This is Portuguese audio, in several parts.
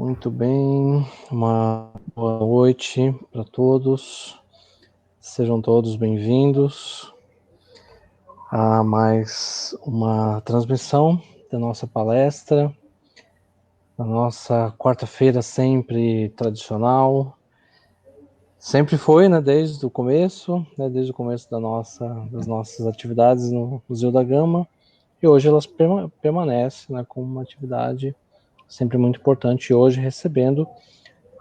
Muito bem, uma boa noite para todos, sejam todos bem-vindos a mais uma transmissão da nossa palestra, a nossa quarta-feira sempre tradicional, sempre foi, né, desde o começo, das nossas atividades no Museu da Gama, e hoje elas permanecem, né, como uma atividade sempre muito importante, e hoje recebendo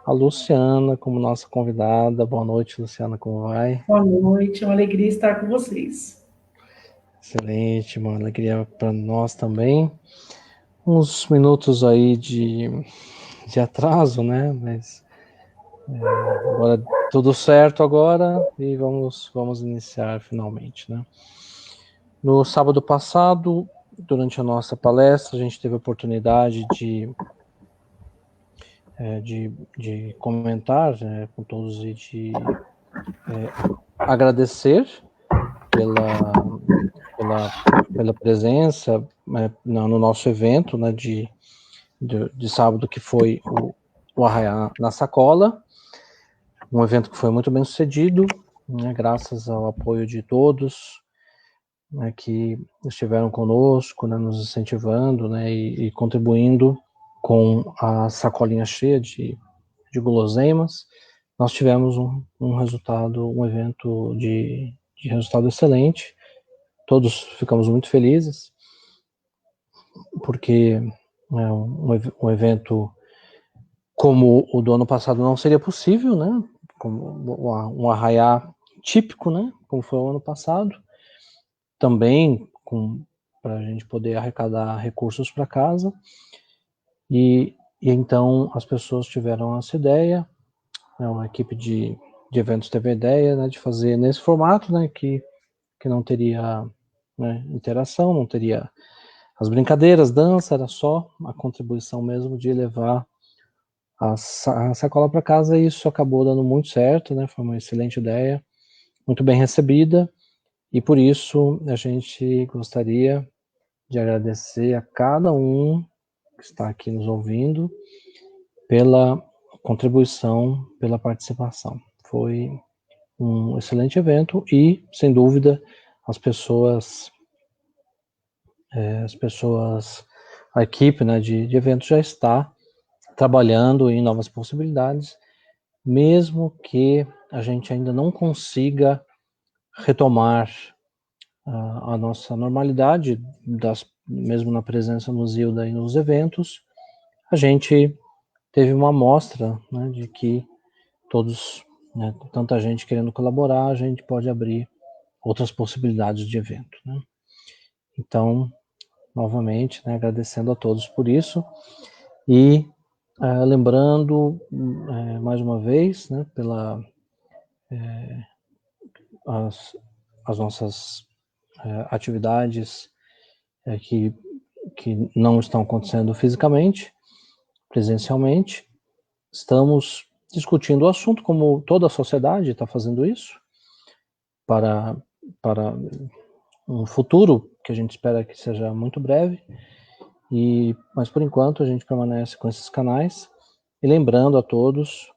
a Luciana como nossa convidada. Boa noite, Luciana, como vai? Boa noite, é uma alegria estar com vocês. Excelente, uma alegria para nós também. Uns minutos aí de atraso, né? Mas agora tudo certo agora e vamos iniciar finalmente, né? No sábado passado, durante a nossa palestra, a gente teve a oportunidade de comentar, né, com todos e de agradecer pela, pela presença, no nosso evento, né, de sábado, que foi o Arraiá na Sacola, um evento que foi muito bem sucedido, né, graças ao apoio de todos, né, que estiveram conosco, né, nos incentivando, né, e contribuindo com a sacolinha cheia de guloseimas. Nós tivemos um evento de resultado excelente. Todos ficamos muito felizes, porque um evento como o do ano passado não seria possível, né? Como um arraiá típico, né? Como foi o ano passado. Também para a gente poder arrecadar recursos para casa. E então as pessoas tiveram essa ideia, né? Uma equipe de eventos teve a ideia, né, de fazer nesse formato, né? Que não teria, né, interação, não teria as brincadeiras, dança, era só a contribuição mesmo de levar a sacola para casa, e isso acabou dando muito certo, né? Foi uma excelente ideia, muito bem recebida, e por isso a gente gostaria de agradecer a cada um que está aqui nos ouvindo pela contribuição, pela participação. Foi um excelente evento e, sem dúvida, as pessoas, a equipe, né, de eventos já está trabalhando em novas possibilidades, mesmo que a gente ainda não consiga retomar a nossa normalidade, mesmo na presença no Zilda e nos eventos, a gente teve uma amostra, né, de que todos, né, tanta gente querendo colaborar, a gente pode abrir outras possibilidades de evento, né? Então, novamente, né, agradecendo a todos por isso e lembrando mais uma vez, né, as nossas atividades que não estão acontecendo fisicamente, presencialmente. Estamos discutindo o assunto, como toda a sociedade está fazendo isso, para, para um futuro que a gente espera que seja muito breve, mas por enquanto a gente permanece com esses canais, e lembrando a todos,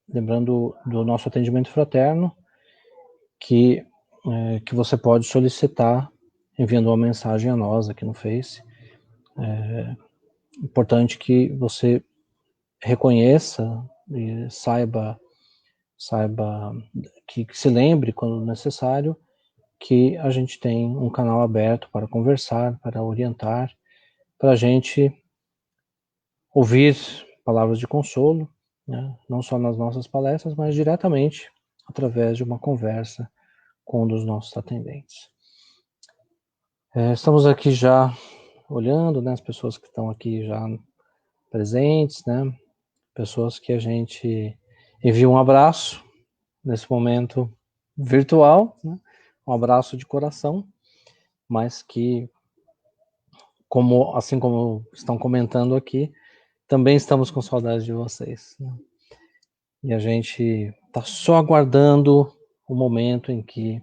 lembrando do nosso atendimento fraterno, que você pode solicitar enviando uma mensagem a nós aqui no Face. É importante que você reconheça e saiba que se lembre, quando necessário, que a gente tem um canal aberto para conversar, para orientar, para a gente ouvir palavras de consolo, né? Não só nas nossas palestras, mas diretamente através de uma conversa com um dos nossos atendentes. Estamos aqui já olhando, né, as pessoas que estão aqui já presentes, né, pessoas que a gente envia um abraço nesse momento virtual, né, um abraço de coração, mas que, assim como estão comentando aqui, também estamos com saudade de vocês, né? E a gente está só aguardando o momento em que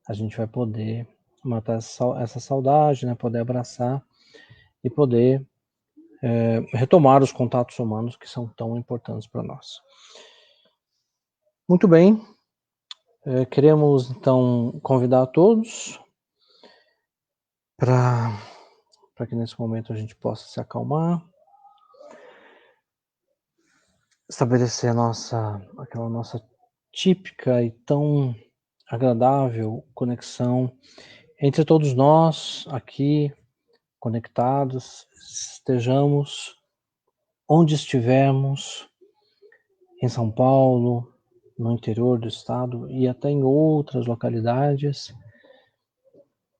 a gente vai poder matar essa saudade, né, poder abraçar e poder retomar os contatos humanos que são tão importantes para nós. Muito bem, queremos então convidar a todos para que nesse momento a gente possa se acalmar, estabelecer aquela nossa típica e tão agradável conexão entre todos nós aqui conectados, estejamos onde estivermos, em São Paulo, no interior do estado e até em outras localidades,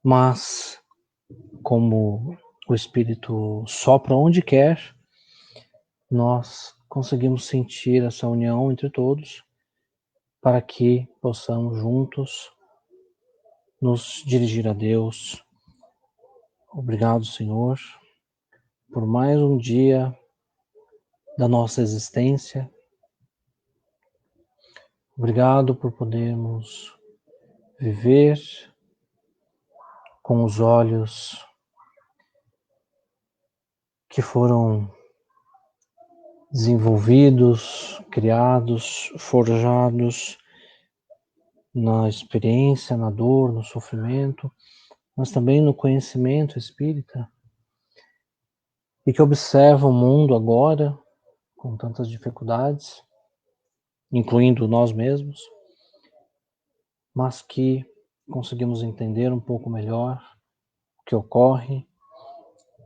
mas como o Espírito sopra onde quer, nós conseguimos sentir essa união entre todos para que possamos juntos nos dirigir a Deus. Obrigado, Senhor, por mais um dia da nossa existência. Obrigado por podermos viver com os olhos que foram desenvolvidos, criados, forjados na experiência, na dor, no sofrimento, mas também no conhecimento espírita, e que observa o mundo agora com tantas dificuldades, incluindo nós mesmos, mas que conseguimos entender um pouco melhor o que ocorre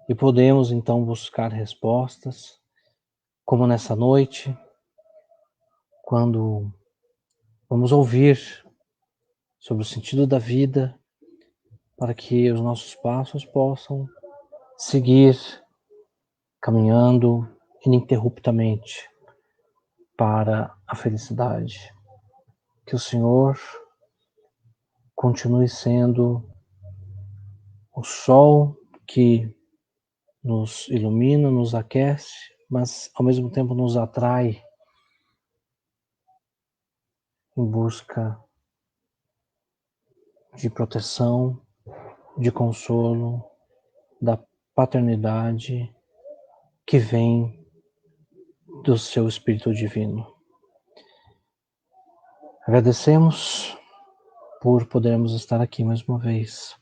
e podemos então buscar respostas, como nessa noite, quando vamos ouvir sobre o sentido da vida, para que os nossos passos possam seguir caminhando ininterruptamente para a felicidade. Que o Senhor continue sendo o sol que nos ilumina, nos aquece, mas ao mesmo tempo nos atrai em busca de proteção, de consolo, da paternidade que vem do seu Espírito Divino. Agradecemos por podermos estar aqui mais uma vez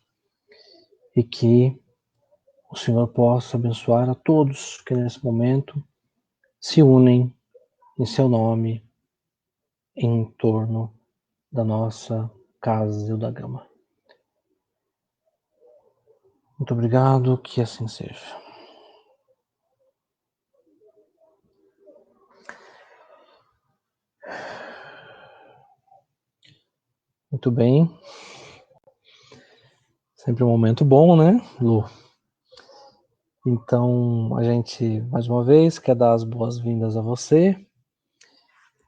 e que o Senhor possa abençoar a todos que nesse momento se unem em seu nome em torno da nossa Casa Zilda Gama. Muito obrigado, que assim seja. Muito bem. Sempre um momento bom, né, Lu? Então, a gente, mais uma vez, quer dar as boas-vindas a você.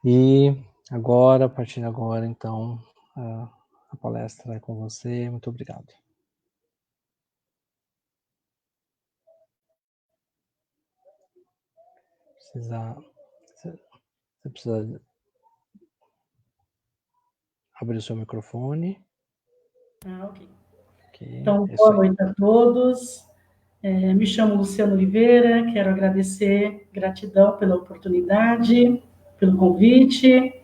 E agora, a partir de agora, então, a palestra é com você. Muito obrigado. Você precisa abrir o seu microfone. Ok. Okay, então, boa noite a todos. Me chamo Luciano Oliveira, quero agradecer, gratidão pela oportunidade, pelo convite.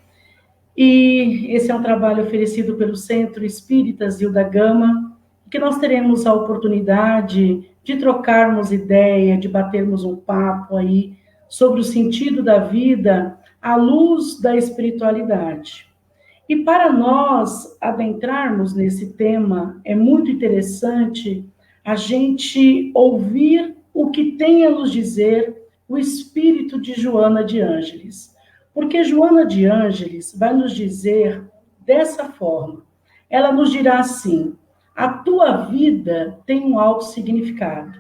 E esse é um trabalho oferecido pelo Centro Espírita Zilda Gama, que nós teremos a oportunidade de trocarmos ideia, de batermos um papo aí sobre o sentido da vida à luz da espiritualidade. E para nós adentrarmos nesse tema, é muito interessante a gente ouvir o que tem a nos dizer o espírito de Joana de Ângeles. Porque Joana de Ângeles vai nos dizer dessa forma. Ela nos dirá assim: a tua vida tem um alto significado.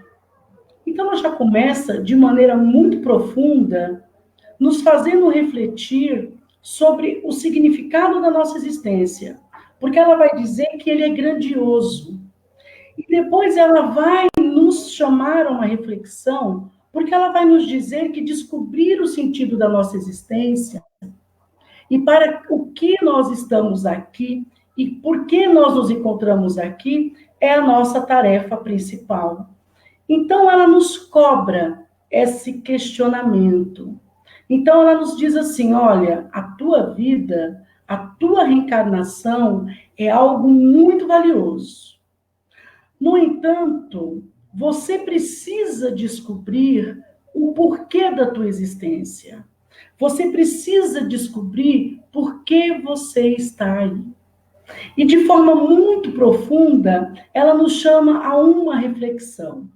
Então ela já começa de maneira muito profunda, nos fazendo refletir sobre o significado da nossa existência, porque ela vai dizer que ele é grandioso. E depois ela vai nos chamar a uma reflexão, porque ela vai nos dizer que descobrir o sentido da nossa existência e para o que nós estamos aqui e por que nós nos encontramos aqui é a nossa tarefa principal. Então ela nos cobra esse questionamento. Então, ela nos diz assim, olha, a tua vida, a tua reencarnação é algo muito valioso. No entanto, você precisa descobrir o porquê da tua existência. Você precisa descobrir por que você está aí. E de forma muito profunda, ela nos chama a uma reflexão.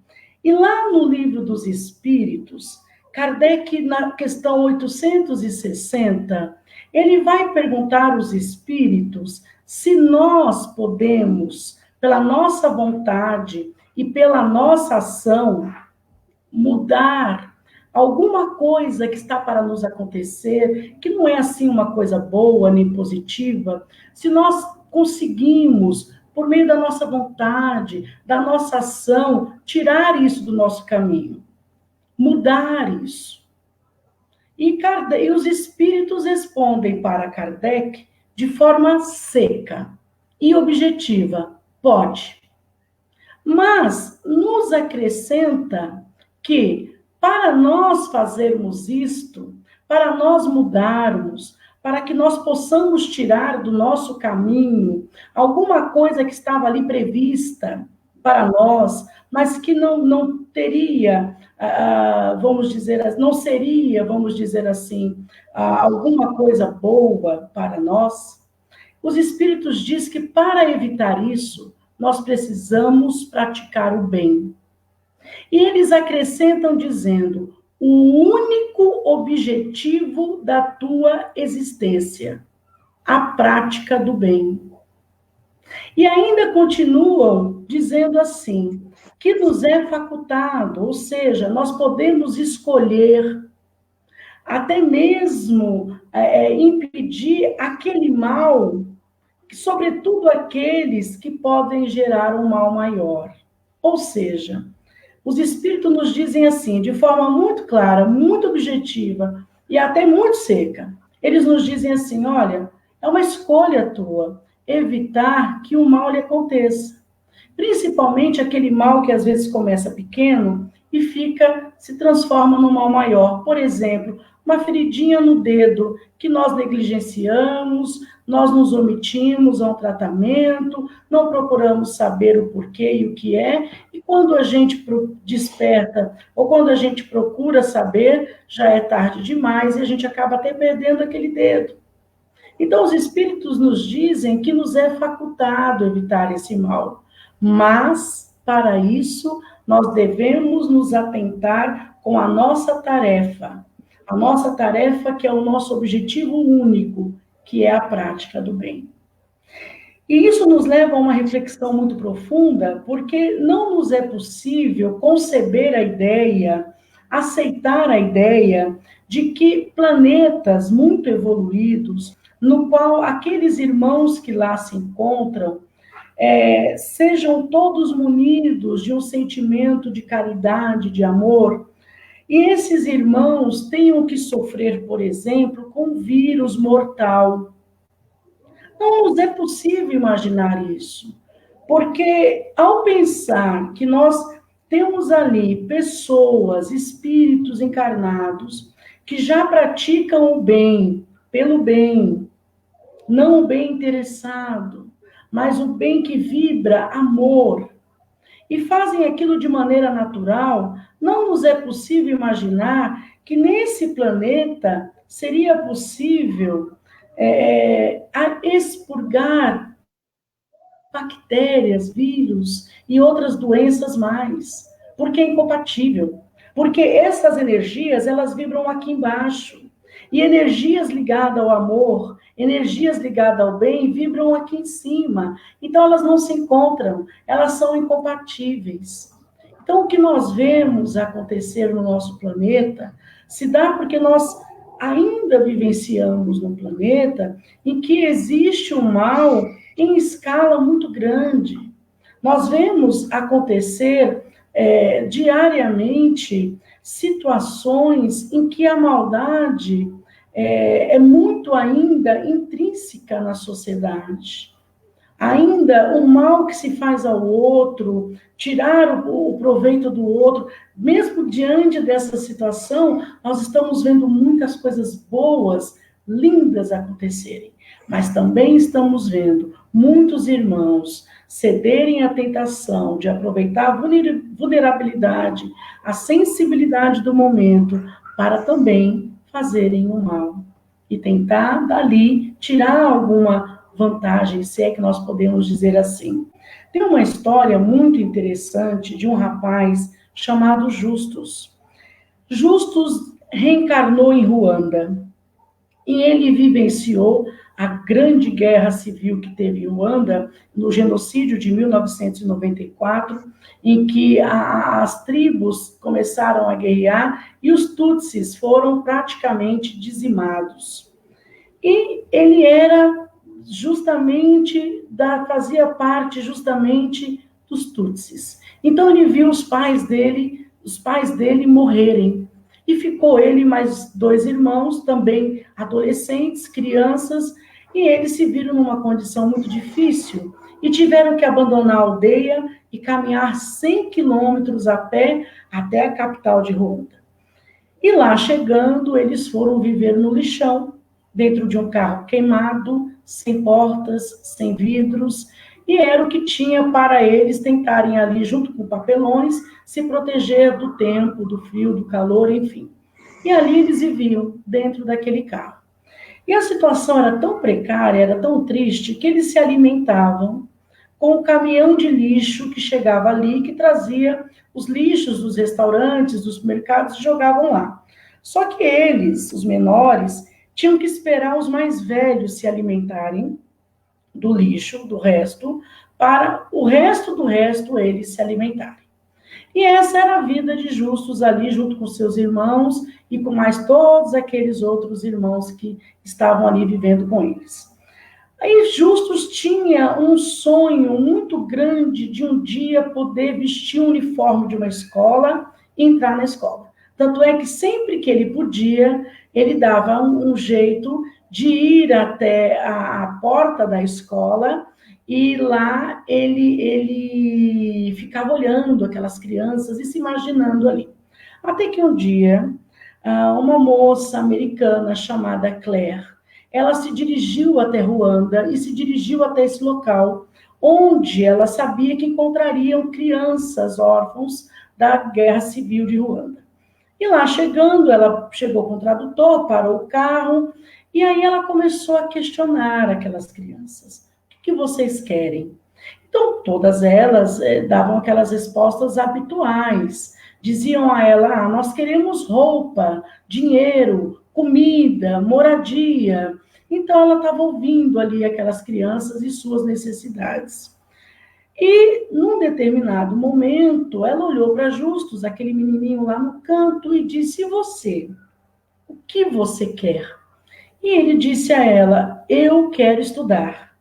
E lá no Livro dos Espíritos, Kardec, na questão 860, ele vai perguntar aos espíritos se nós podemos, pela nossa vontade e pela nossa ação, mudar alguma coisa que está para nos acontecer, que não é assim uma coisa boa nem positiva, se nós conseguimos, por meio da nossa vontade, da nossa ação, tirar isso do nosso caminho, mudar isso. E os espíritos respondem para Kardec de forma seca e objetiva: pode. Mas nos acrescenta que, para nós fazermos isto, para nós mudarmos, para que nós possamos tirar do nosso caminho alguma coisa que estava ali prevista para nós, mas que não teria, vamos dizer, não seria, vamos dizer assim, alguma coisa boa para nós, os Espíritos dizem que para evitar isso, nós precisamos praticar o bem. E eles acrescentam dizendo: o único objetivo da tua existência, a prática do bem. E ainda continuam dizendo assim, que nos é facultado, ou seja, nós podemos escolher, até mesmo impedir aquele mal, sobretudo aqueles que podem gerar um mal maior. Ou seja, os espíritos nos dizem assim, de forma muito clara, muito objetiva e até muito seca. Eles nos dizem assim, olha, é uma escolha tua evitar que o mal lhe aconteça. Principalmente aquele mal que às vezes começa pequeno e se transforma num mal maior. Por exemplo, uma feridinha no dedo que nós negligenciamos, nós nos omitimos a um tratamento, não procuramos saber o porquê e o que é, e quando a gente desperta, ou quando a gente procura saber, já é tarde demais e a gente acaba até perdendo aquele dedo. Então, os espíritos nos dizem que nos é facultado evitar esse mal, mas, para isso, nós devemos nos atentar com a nossa tarefa que é o nosso objetivo único, que é a prática do bem. E isso nos leva a uma reflexão muito profunda, porque não nos é possível conceber a ideia, aceitar a ideia de que planetas muito evoluídos, no qual aqueles irmãos que lá se encontram, sejam todos munidos de um sentimento de caridade, de amor, e esses irmãos tenham que sofrer, por exemplo, com um vírus mortal. Não nos é possível imaginar isso, porque ao pensar que nós temos ali pessoas, espíritos encarnados, que já praticam o bem, pelo bem, não o bem interessado, mas o bem que vibra amor, e fazem aquilo de maneira natural, não nos é possível imaginar que nesse planeta seria possível expurgar bactérias, vírus e outras doenças mais, porque é incompatível. Porque essas energias, elas vibram aqui embaixo. E energias ligadas ao amor, energias ligadas ao bem, vibram aqui em cima. Então, elas não se encontram, elas são incompatíveis. Então, o que nós vemos acontecer no nosso planeta se dá porque nós ainda vivenciamos num planeta em que existe um mal em escala muito grande. Nós vemos acontecer diariamente situações em que a maldade é muito ainda intrínseca na sociedade. Ainda o mal que se faz ao outro, tirar o proveito do outro, mesmo diante dessa situação, nós estamos vendo muitas coisas boas, lindas acontecerem, mas também estamos vendo muitos irmãos cederem à tentação de aproveitar a vulnerabilidade, a sensibilidade do momento, para também fazerem o mal e tentar dali tirar alguma vantagem, se é que nós podemos dizer assim. Tem uma história muito interessante de um rapaz chamado Justus. Justus reencarnou em Ruanda e ele vivenciou a grande guerra civil que teve em Ruanda, no genocídio de 1994, em que as tribos começaram a guerrear e os Tutsis foram praticamente dizimados. E ele era fazia parte justamente dos Tutsis. Então ele viu os pais dele morrerem. E ficou ele e mais 2 irmãos, também adolescentes, crianças, e eles se viram numa condição muito difícil e tiveram que abandonar a aldeia e caminhar 100 quilômetros a pé até a capital de Ruanda. E lá chegando, eles foram viver no lixão, dentro de um carro queimado, sem portas, sem vidros, e era o que tinha para eles tentarem ali, junto com papelões, se proteger do tempo, do frio, do calor, enfim. E ali eles viviam, dentro daquele carro. E a situação era tão precária, era tão triste, que eles se alimentavam com o caminhão de lixo que chegava ali, que trazia os lixos dos restaurantes, dos mercados, e jogavam lá. Só que eles, os menores, tinham que esperar os mais velhos se alimentarem do lixo, do resto, para o resto do resto eles se alimentarem. E essa era a vida de Justus ali, junto com seus irmãos e com mais todos aqueles outros irmãos que estavam ali vivendo com eles. Aí Justus tinha um sonho muito grande de um dia poder vestir o uniforme de uma escola e entrar na escola. Tanto é que sempre que ele podia, ele dava um jeito de ir até a porta da escola e lá ele ficava olhando aquelas crianças e se imaginando ali. Até que um dia, uma moça americana chamada Claire, ela se dirigiu até Ruanda e se dirigiu até esse local, onde ela sabia que encontrariam crianças órfãos da Guerra Civil de Ruanda. E lá chegando, ela chegou com o tradutor, parou o carro, e aí ela começou a questionar aquelas crianças. O que vocês querem? Então, todas elas davam aquelas respostas habituais. Diziam a ela, nós queremos roupa, dinheiro, comida, moradia. Então, ela estava ouvindo ali aquelas crianças e suas necessidades. E, num determinado momento, ela olhou para Justus, aquele menininho lá no canto, e disse, e você? O que você quer? E ele disse a ela, eu quero estudar.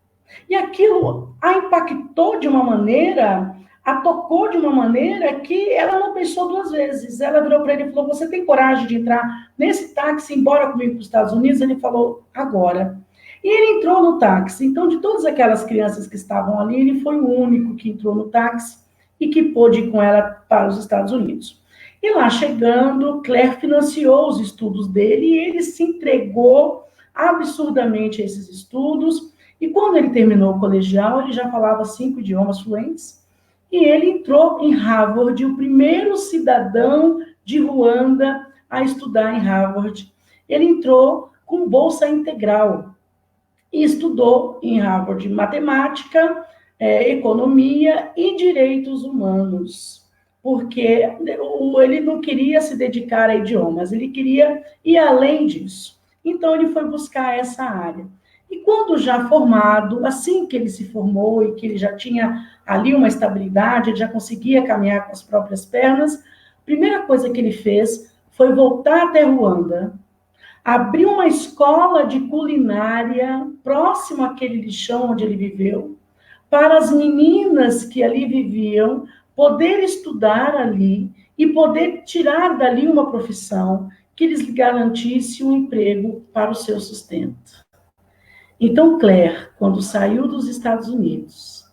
E aquilo a impactou de uma maneira, a tocou de uma maneira que ela não pensou 2 vezes. Ela virou para ele e falou, você tem coragem de entrar nesse táxi e ir embora comigo para os Estados Unidos? Ele falou, agora. E ele entrou no táxi. Então, de todas aquelas crianças que estavam ali, ele foi o único que entrou no táxi e que pôde ir com ela para os Estados Unidos. E lá chegando, Claire financiou os estudos dele e ele se entregou absurdamente a esses estudos. E quando ele terminou o colegial, ele já falava 5 idiomas fluentes. E ele entrou em Harvard, o primeiro cidadão de Ruanda a estudar em Harvard. Ele entrou com bolsa integral e estudou em Harvard matemática, economia e direitos humanos, porque ele não queria se dedicar a idiomas, ele queria ir além disso. Então, ele foi buscar essa área. E quando já formado, assim que ele se formou e que ele já tinha ali uma estabilidade, ele já conseguia caminhar com as próprias pernas, a primeira coisa que ele fez foi voltar até Ruanda, abriu uma escola de culinária próximo àquele lixão onde ele viveu, para as meninas que ali viviam poder estudar ali e poder tirar dali uma profissão que lhes garantisse um emprego para o seu sustento. Então, Claire, quando saiu dos Estados Unidos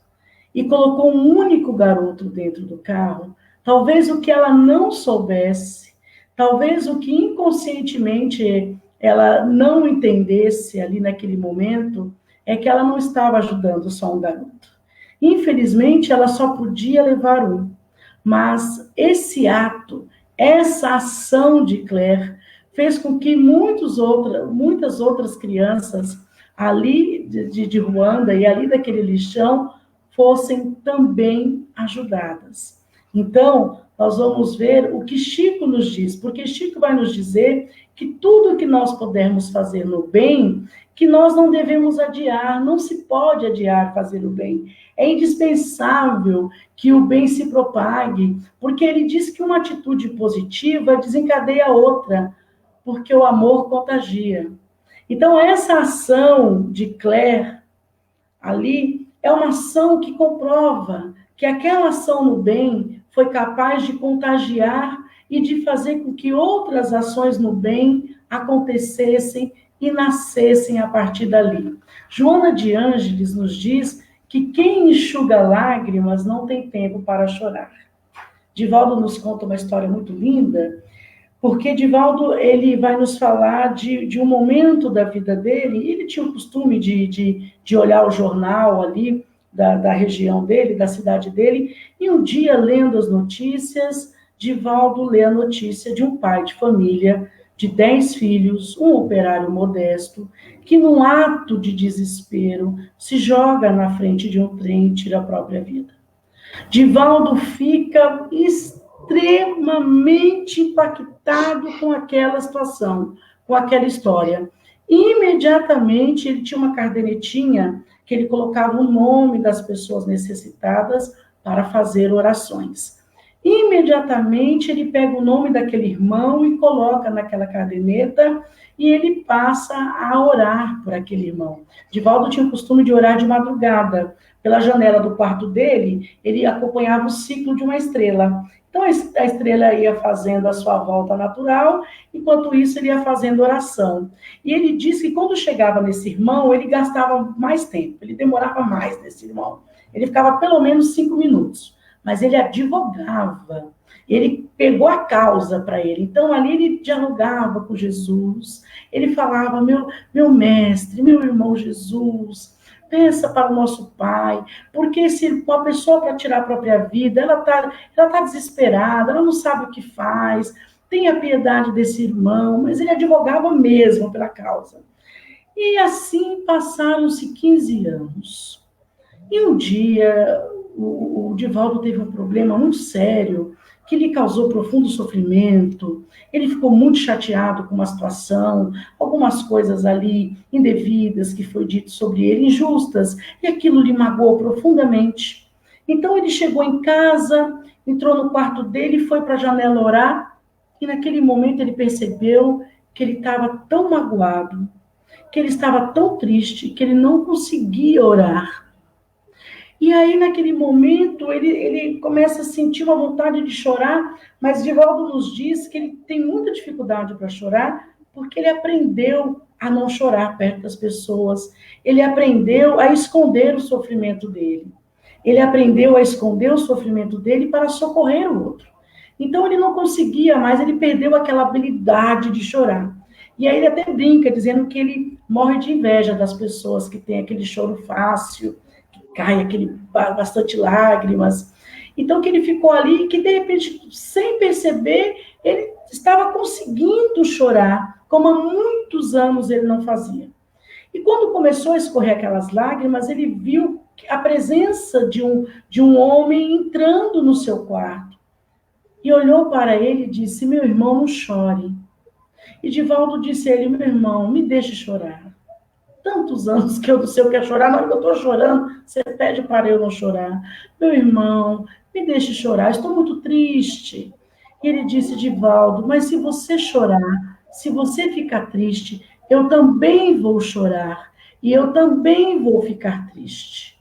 e colocou um único garoto dentro do carro, talvez o que ela não soubesse, talvez o que inconscientemente ela não entendesse ali naquele momento, é que ela não estava ajudando só um garoto. Infelizmente, ela só podia levar um. Mas esse ato, essa ação de Claire, fez com que muitas outras crianças ali de Ruanda e ali daquele lixão fossem também ajudadas. Então, nós vamos ver o que Chico nos diz, porque Chico vai nos dizer que tudo que nós pudermos fazer no bem, que nós não devemos adiar, não se pode adiar fazer o bem. É indispensável que o bem se propague, porque ele diz que uma atitude positiva desencadeia outra, porque o amor contagia. Então, essa ação de Claire ali é uma ação que comprova que aquela ação no bem foi capaz de contagiar e de fazer com que outras ações no bem acontecessem e nascessem a partir dali. Joana de Ângeles nos diz que quem enxuga lágrimas não tem tempo para chorar. Divaldo nos conta uma história muito linda, porque Divaldo ele vai nos falar de um momento da vida dele. Ele tinha o costume de olhar o jornal ali da região dele, da cidade dele, e um dia, lendo as notícias, Divaldo lê a notícia de um pai de família de 10 filhos, um operário modesto, que num ato de desespero se joga na frente de um trem e tira a própria vida. Divaldo fica extremamente impactado com aquela situação, com aquela história. Imediatamente ele tinha uma cadernetinha que ele colocava o nome das pessoas necessitadas para fazer orações. Imediatamente ele pega o nome daquele irmão e coloca naquela caderneta e ele passa a orar por aquele irmão. Divaldo tinha o costume de orar de madrugada. Pela janela do quarto dele, ele acompanhava o ciclo de uma estrela. Então, a estrela ia fazendo a sua volta natural, enquanto isso ele ia fazendo oração. E ele disse que quando chegava nesse irmão, ele gastava mais tempo, ele demorava mais nesse irmão. Ele ficava pelo menos 5 minutos, mas ele advogava, ele pegou a causa para ele. Então, ali ele dialogava com Jesus, ele falava, meu mestre, meu irmão Jesus, pensa para o nosso Pai, porque se uma pessoa para tirar a própria vida, ela tá desesperada, ela não sabe o que faz, tenha piedade desse irmão, mas ele advogava mesmo pela causa. E assim passaram-se 15 anos. E um dia, o Divaldo teve um problema muito sério, que lhe causou profundo sofrimento. Ele ficou muito chateado com uma situação, algumas coisas ali indevidas que foi dito sobre ele, injustas, e aquilo lhe magoou profundamente. Então ele chegou em casa, entrou no quarto dele, foi para a janela orar, e naquele momento ele percebeu que ele estava tão magoado, que ele estava tão triste, que ele não conseguia orar. E aí, naquele momento, ele começa a sentir uma vontade de chorar, mas Divaldo nos diz que ele tem muita dificuldade para chorar, porque ele aprendeu a não chorar perto das pessoas, ele aprendeu a esconder o sofrimento dele, ele aprendeu a esconder o sofrimento dele para socorrer o outro. Então, ele não conseguia mais, ele perdeu aquela habilidade de chorar. E aí ele até brinca, dizendo que ele morre de inveja das pessoas que têm aquele choro fácil, cai bastante lágrimas. Então, que ele ficou ali, que de repente, sem perceber, ele estava conseguindo chorar, como há muitos anos ele não fazia. E quando começou a escorrer aquelas lágrimas, ele viu a presença de um homem entrando no seu quarto. E olhou para ele e disse, meu irmão, não chore. E Divaldo disse a ele, meu irmão, me deixe chorar. Tantos anos que eu não sei o que é chorar, na hora que eu estou chorando, você pede para eu não chorar. Meu irmão, me deixe chorar, estou muito triste. E ele disse, Divaldo, mas se você chorar, se você ficar triste, eu também vou chorar, e eu também vou ficar triste.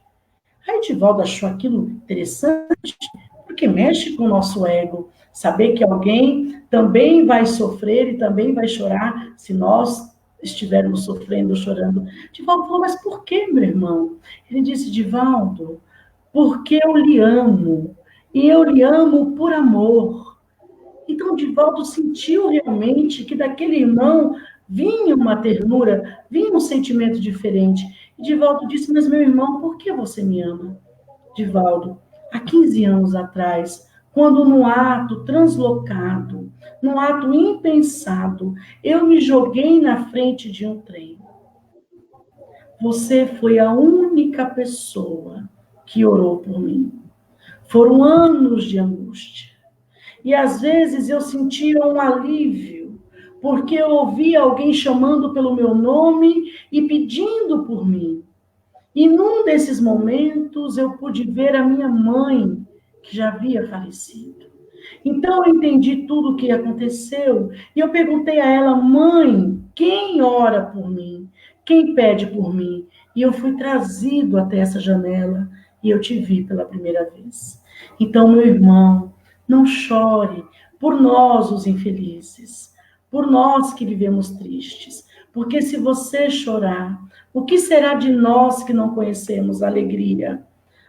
Aí Divaldo achou aquilo interessante, porque mexe com o nosso ego, saber que alguém também vai sofrer e também vai chorar se nós estivermos sofrendo, chorando. Divaldo falou, mas por que, meu irmão? Ele disse, Divaldo, porque eu lhe amo, e eu lhe amo por amor. Então, Divaldo sentiu realmente que daquele irmão vinha uma ternura, vinha um sentimento diferente. E Divaldo disse, mas meu irmão, por que você me ama? Divaldo, há 15 anos atrás, quando num ato translocado, num ato impensado, eu me joguei na frente de um trem. Você foi a única pessoa que orou por mim. Foram anos de angústia. E às vezes eu sentia um alívio, porque eu ouvia alguém chamando pelo meu nome e pedindo por mim. E num desses momentos eu pude ver a minha mãe, que já havia falecido. Então eu entendi tudo o que aconteceu e eu perguntei a ela, mãe, quem ora por mim? Quem pede por mim? E eu fui trazido até essa janela e eu te vi pela primeira vez. Então, meu irmão, não chore por nós, os infelizes, por nós que vivemos tristes, porque se você chorar, o que será de nós que não conhecemos a alegria?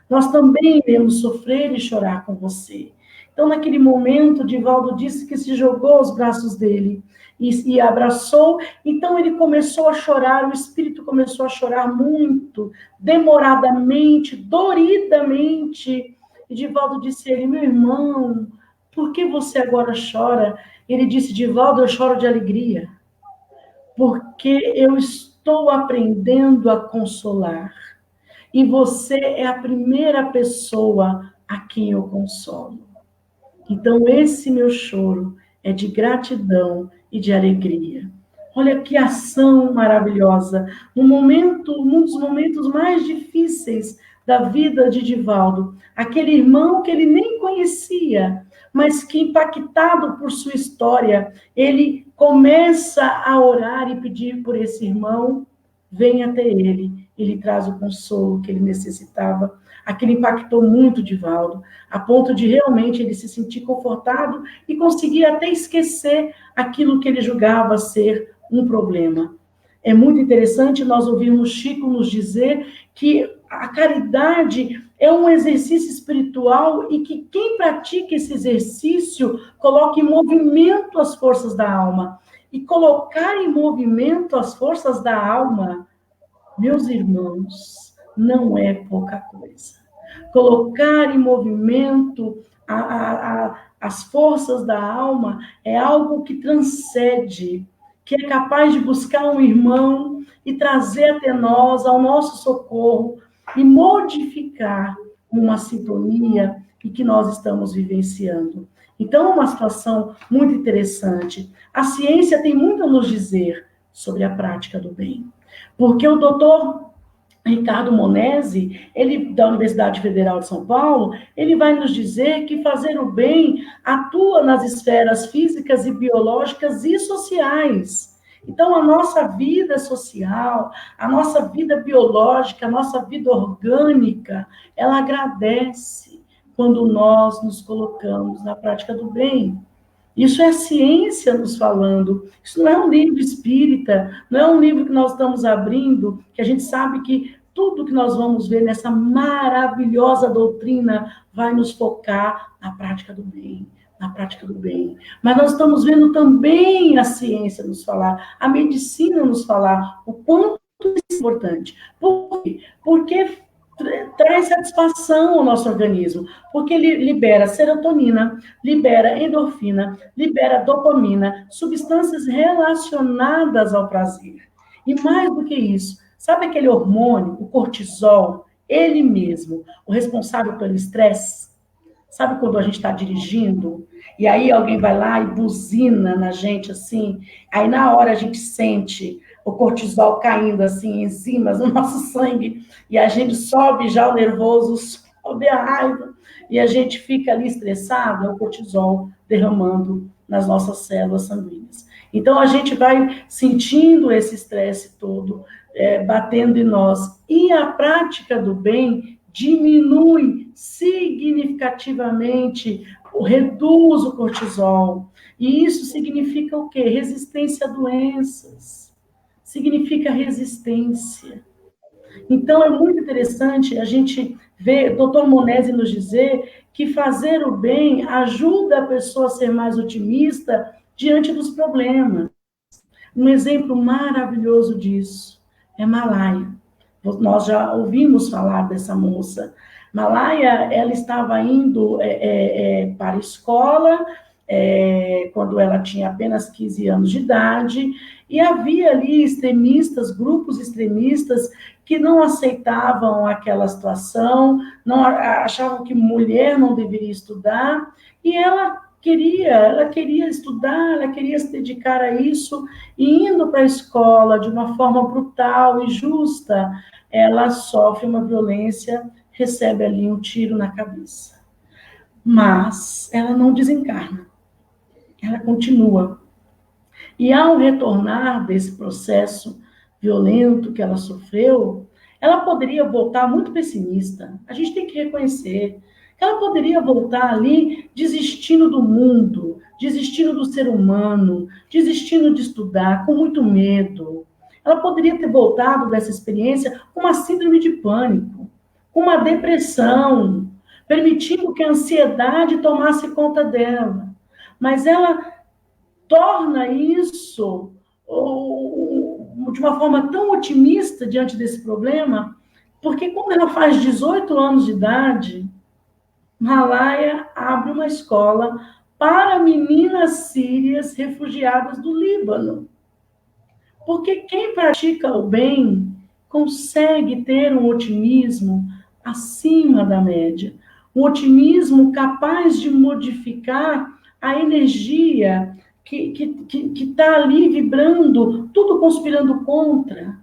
Nós também iremos sofrer e chorar com você. Então, naquele momento, Divaldo disse que se jogou aos braços dele e abraçou. Então, ele começou a chorar, o espírito começou a chorar muito, demoradamente, doridamente. E Divaldo disse a ele, meu irmão, por que você agora chora? Ele disse, Divaldo, eu choro de alegria, porque eu estou aprendendo a consolar. E você é a primeira pessoa a quem eu consolo. Então, esse meu choro é de gratidão e de alegria. Olha que ação maravilhosa. Um dos momentos mais difíceis da vida de Divaldo, aquele irmão que ele nem conhecia, mas que, impactado por sua história, ele começa a orar e pedir por esse irmão, vem até ele traz o consolo que ele necessitava. Aquilo impactou muito Divaldo, a ponto de realmente ele se sentir confortado e conseguir até esquecer aquilo que ele julgava ser um problema. É muito interessante nós ouvirmos Chico nos dizer que a caridade é um exercício espiritual e que quem pratica esse exercício coloca em movimento as forças da alma. E colocar em movimento as forças da alma, meus irmãos, não é pouca coisa. Colocar em movimento as forças da alma é algo que transcende, que é capaz de buscar um irmão e trazer até nós, ao nosso socorro, e modificar uma sintonia e que nós estamos vivenciando. Então, é uma situação muito interessante. A ciência tem muito a nos dizer sobre a prática do bem. Porque o doutor Ricardo Monesi, ele da Universidade Federal de São Paulo, ele vai nos dizer que fazer o bem atua nas esferas físicas e biológicas e sociais. Então, a nossa vida social, a nossa vida biológica, a nossa vida orgânica, ela agradece quando nós nos colocamos na prática do bem. Isso é a ciência nos falando. Isso não é um livro espírita, não é um livro que nós estamos abrindo, que a gente sabe que tudo que nós vamos ver nessa maravilhosa doutrina vai nos focar na prática do bem, na prática do bem. Mas nós estamos vendo também a ciência nos falar, a medicina nos falar o quanto isso é importante. Por quê? Porque traz satisfação ao nosso organismo, porque ele libera serotonina, libera endorfina, libera dopamina, substâncias relacionadas ao prazer. E mais do que isso, sabe aquele hormônio, o cortisol, ele mesmo, o responsável pelo estresse? Sabe quando a gente está dirigindo e aí alguém vai lá e buzina na gente assim, aí na hora a gente sente o cortisol caindo assim, enzimas no nosso sangue, e a gente sobe já o nervoso, sobe a raiva, e a gente fica ali estressado, é o cortisol derramando nas nossas células sanguíneas. Então, a gente vai sentindo esse estresse todo, batendo em nós. E a prática do bem diminui significativamente, reduz o cortisol. E isso significa o quê? Resistência a doenças. significa resistência. Então, é muito interessante a gente ver o Dr. Monese nos dizer que fazer o bem ajuda a pessoa a ser mais otimista diante dos problemas. Um exemplo maravilhoso disso é Malaya. Nós já ouvimos falar dessa moça. Malaya, ela estava indo para a escola, quando ela tinha apenas 15 anos de idade, e havia ali extremistas, grupos extremistas, que não aceitavam aquela situação, não achavam que mulher não deveria estudar, e ela queria estudar, ela queria se dedicar a isso, e indo para a escola de uma forma brutal e justa, ela sofre uma violência, recebe ali um tiro na cabeça. Mas ela não desencarna, ela continua. E ao retornar desse processo violento que ela sofreu, ela poderia voltar muito pessimista. A gente tem que reconhecer que ela poderia voltar ali desistindo do mundo, desistindo do ser humano, desistindo de estudar, com muito medo. Ela poderia ter voltado dessa experiência com uma síndrome de pânico, com uma depressão, permitindo que a ansiedade tomasse conta dela. Mas ela torna isso de uma forma tão otimista diante desse problema, porque quando ela faz 18 anos de idade, Malaya abre uma escola para meninas sírias refugiadas do Líbano. Porque quem pratica o bem consegue ter um otimismo acima da média, um otimismo capaz de modificar a energia que está ali vibrando, tudo conspirando contra,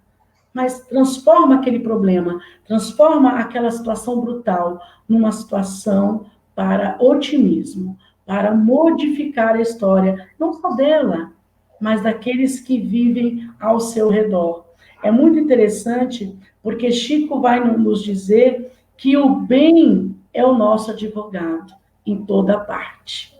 mas transforma aquele problema, transforma aquela situação brutal numa situação para otimismo, para modificar a história, não só dela, mas daqueles que vivem ao seu redor. É muito interessante, porque Chico vai nos dizer que o bem é o nosso advogado em toda parte.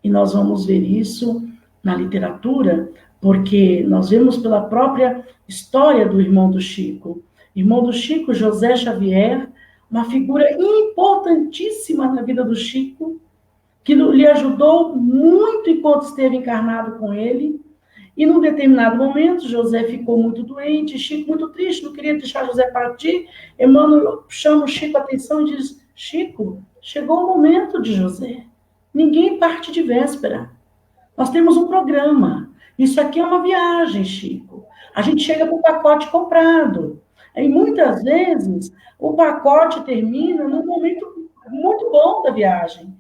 E nós vamos ver isso na literatura, porque nós vemos pela própria história do irmão do Chico. Irmão do Chico, José Xavier, uma figura importantíssima na vida do Chico, que lhe ajudou muito enquanto esteve encarnado com ele. E num determinado momento, José ficou muito doente, Chico muito triste, não queria deixar José partir. Emmanuel chama o Chico a atenção e diz: Chico, chegou o momento de José. Ninguém parte de véspera. Nós temos um programa. Isso aqui é uma viagem, Chico. A gente chega com o pacote comprado. E muitas vezes o pacote termina num momento muito bom da viagem.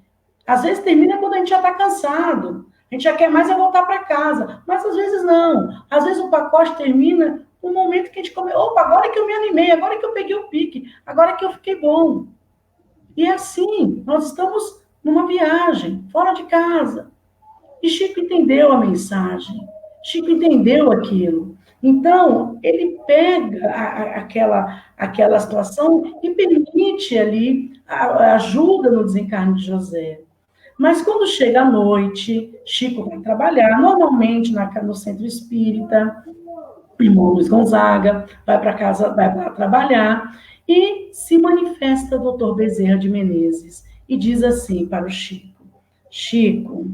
Às vezes termina quando a gente já está cansado. A gente já quer mais é voltar para casa. Mas às vezes não. Às vezes o pacote termina no momento que a gente come. Opa, agora que eu me animei, agora que eu peguei o pique, agora que eu fiquei bom. E é assim, nós estamos numa viagem, fora de casa. E Chico entendeu a mensagem. Chico entendeu aquilo. Então, ele pega aquela situação e permite ali a ajuda no desencarne de José. Mas quando chega a noite, Chico vai trabalhar, normalmente no centro espírita, o irmão Luiz Gonzaga vai para casa, vai para trabalhar, e se manifesta o Dr. Bezerra de Menezes, e diz assim para o Chico: Chico,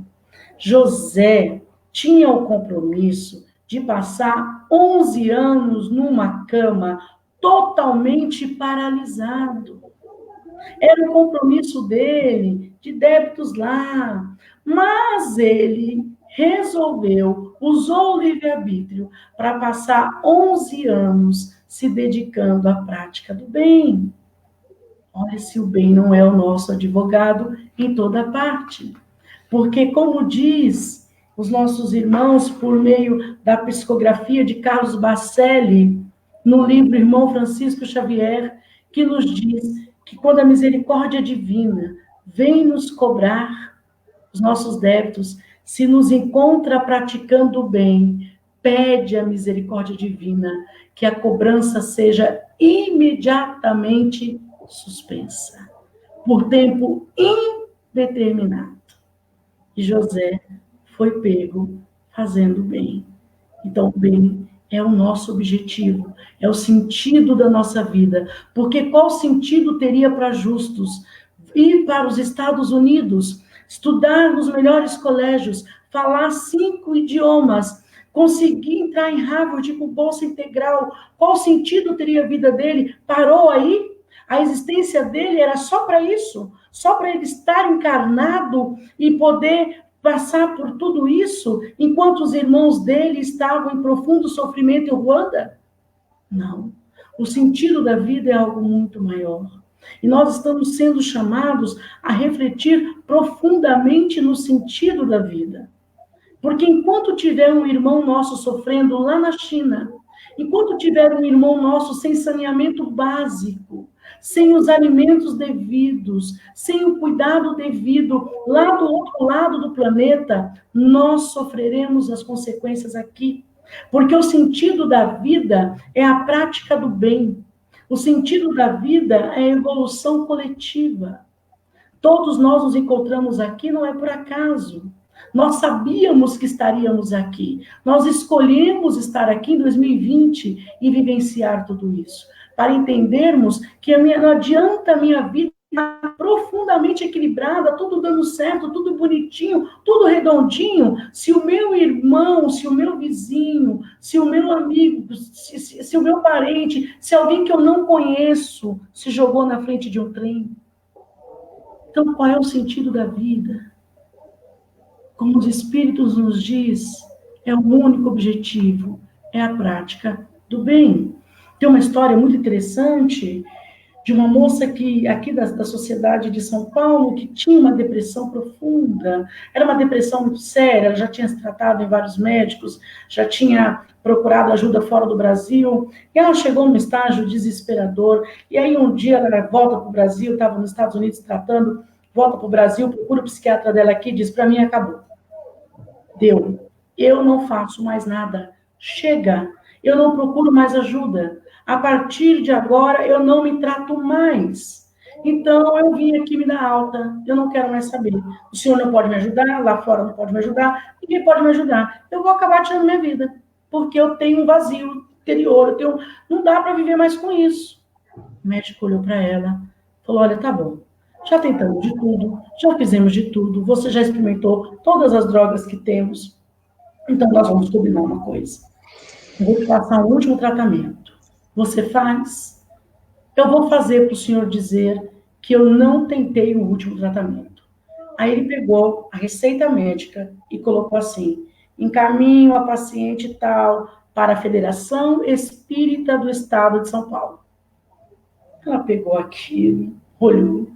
José tinha o compromisso de passar 11 anos numa cama totalmente paralisado. Era o compromisso dele, de débitos lá. Mas ele resolveu, usou o livre-arbítrio para passar 11 anos se dedicando à prática do bem. Olha se o bem não é o nosso advogado em toda parte. Porque, como diz os nossos irmãos, por meio da psicografia de Carlos Bacelli, no livro Irmão Francisco Xavier, que nos diz que quando a misericórdia divina vem nos cobrar os nossos débitos, se nos encontra praticando o bem, pede a misericórdia divina que a cobrança seja imediatamente suspensa, por tempo indeterminado. E José foi pego fazendo bem. Então, o bem é o nosso objetivo, é o sentido da nossa vida. Porque qual sentido teria para justos ir para os Estados Unidos, estudar nos melhores colégios, falar 5 idiomas, conseguir entrar em Harvard com bolsa integral? Qual sentido teria a vida dele? Parou aí? A existência dele era só para isso? Só para ele estar encarnado e poder passar por tudo isso, enquanto os irmãos dele estavam em profundo sofrimento em Ruanda? Não. O sentido da vida é algo muito maior. E nós estamos sendo chamados a refletir profundamente no sentido da vida. Porque enquanto tiver um irmão nosso sofrendo lá na China, enquanto tiver um irmão nosso sem saneamento básico, sem os alimentos devidos, sem o cuidado devido lá do outro lado do planeta, nós sofreremos as consequências aqui. Porque o sentido da vida é a prática do bem. O sentido da vida é a evolução coletiva. Todos nós nos encontramos aqui, não é por acaso. Nós sabíamos que estaríamos aqui. Nós escolhemos estar aqui em 2020 e vivenciar tudo isso. Para entendermos que não adianta a minha vida estar profundamente equilibrada, tudo dando certo, tudo bonitinho, tudo redondinho, se o meu irmão, se o meu vizinho, se o meu amigo, se o meu parente, se alguém que eu não conheço se jogou na frente de um trem. Então, qual é o sentido da vida? Como os Espíritos nos diz, é o único objetivo, é a prática do bem. Tem uma história muito interessante de uma moça que, aqui da sociedade de São Paulo, que tinha uma depressão profunda. Era uma depressão muito séria, ela já tinha se tratado em vários médicos, já tinha procurado ajuda fora do Brasil, e ela chegou num estágio desesperador, e aí um dia ela volta para o Brasil, estava nos Estados Unidos tratando, volta para o Brasil, procura o psiquiatra dela aqui, diz, para mim acabou. Deu. Eu não faço mais nada. Chega. Eu não procuro mais ajuda. A partir de agora, eu não me trato mais. Então, eu vim aqui me dar alta. Eu não quero mais saber. O senhor não pode me ajudar, lá fora não pode me ajudar, ninguém pode me ajudar. Eu vou acabar tirando minha vida, porque eu tenho um vazio interior. Não dá para viver mais com isso. O médico olhou para ela, falou, olha, tá bom. Já tentamos de tudo, já fizemos de tudo, você já experimentou todas as drogas que temos, então nós vamos combinar uma coisa. Eu vou te passar um último tratamento. Você faz? Eu vou fazer para o senhor dizer que eu não tentei o último tratamento. Aí ele pegou a receita médica e colocou assim, encaminho a paciente tal para a Federação Espírita do Estado de São Paulo. Ela pegou aquilo, olhou,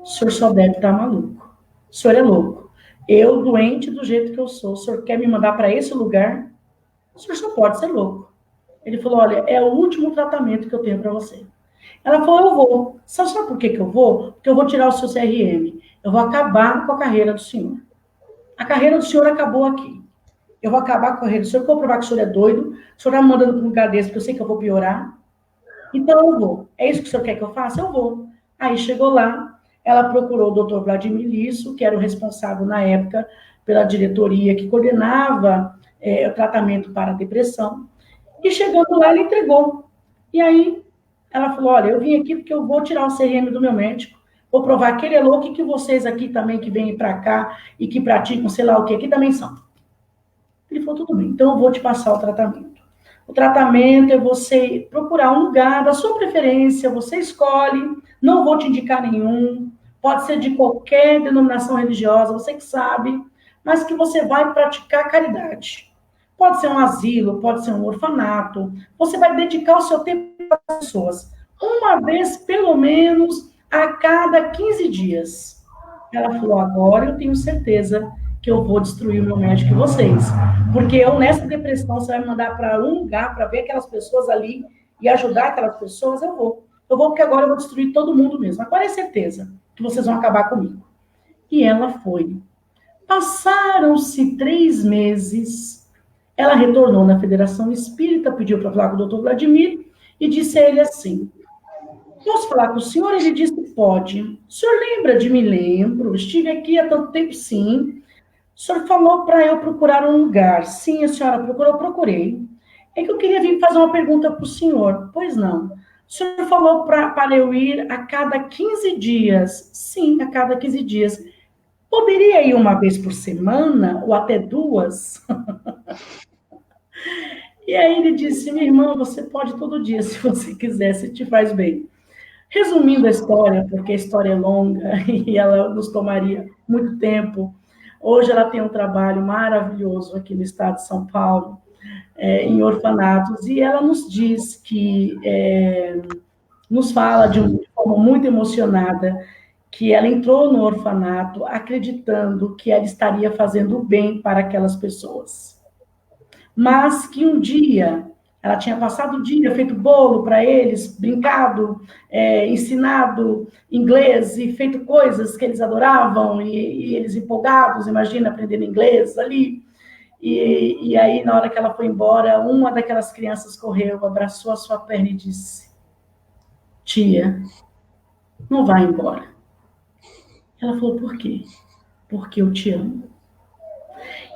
o senhor só deve estar maluco. O senhor é louco. Eu, doente do jeito que eu sou, o senhor quer me mandar para esse lugar? O senhor só pode ser louco. Ele falou, olha, é o último tratamento que eu tenho para você. Ela falou, eu vou. Sabe por que eu vou? Porque eu vou tirar o seu CRM. Eu vou acabar com a carreira do senhor. A carreira do senhor acabou aqui. Eu vou acabar com a carreira do senhor, porque eu vou provar que o senhor é doido. O senhor está me mandando para um lugar desse, porque eu sei que eu vou piorar. Então eu vou. É isso que o senhor quer que eu faça? Eu vou. Aí chegou lá, ela procurou o Dr. Vladimir Lisso, que era o responsável na época pela diretoria que coordenava o tratamento para a depressão. E chegando lá, ele entregou. E aí, ela falou, olha, eu vim aqui porque eu vou tirar o CRM do meu médico, vou provar que ele é louco e que vocês aqui também, que vêm para cá e que praticam sei lá o que, aqui também são. Ele falou, tudo bem, então eu vou te passar o tratamento. O tratamento é você procurar um lugar da sua preferência, você escolhe, não vou te indicar nenhum, pode ser de qualquer denominação religiosa, você que sabe, mas que você vai praticar caridade. Pode ser um asilo, pode ser um orfanato. Você vai dedicar o seu tempo para as pessoas. Uma vez, pelo menos, a cada 15 dias. Ela falou, agora eu tenho certeza que eu vou destruir o meu médico e vocês. Porque eu, nessa depressão, você vai me mandar para um lugar para ver aquelas pessoas ali e ajudar aquelas pessoas, eu vou. Eu vou porque agora eu vou destruir todo mundo mesmo. Agora é certeza que vocês vão acabar comigo. E ela foi. Passaram-se 3 meses... Ela retornou na Federação Espírita, pediu para falar com o Dr. Vladimir e disse a ele assim, posso falar com o senhor? Ele disse, pode. O senhor lembra de mim? Lembro. Estive aqui há tanto tempo, sim. O senhor falou para eu procurar um lugar. Sim, a senhora procurou, procurei. é que eu queria vir fazer uma pergunta para o senhor. Pois não. O senhor falou para eu ir a cada 15 dias. Sim, a cada 15 dias. Poderia ir uma vez por semana, ou até duas? E aí ele disse, minha irmã, você pode todo dia, se você quiser, se te faz bem. Resumindo a história, porque a história é longa e ela nos tomaria muito tempo, hoje ela tem um trabalho maravilhoso aqui no estado de São Paulo, em orfanatos, e ela nos diz que, nos fala de uma forma muito emocionada, que ela entrou no orfanato acreditando que ela estaria fazendo bem para aquelas pessoas. Mas que um dia ela tinha passado o dia, feito bolo para eles, brincado, ensinado inglês e feito coisas que eles adoravam, e eles empolgados, imagina, aprendendo inglês ali. E aí, na hora que ela foi embora, uma daquelas crianças correu, abraçou a sua perna e disse, tia, não vai embora. Ela falou, por quê? Porque eu te amo.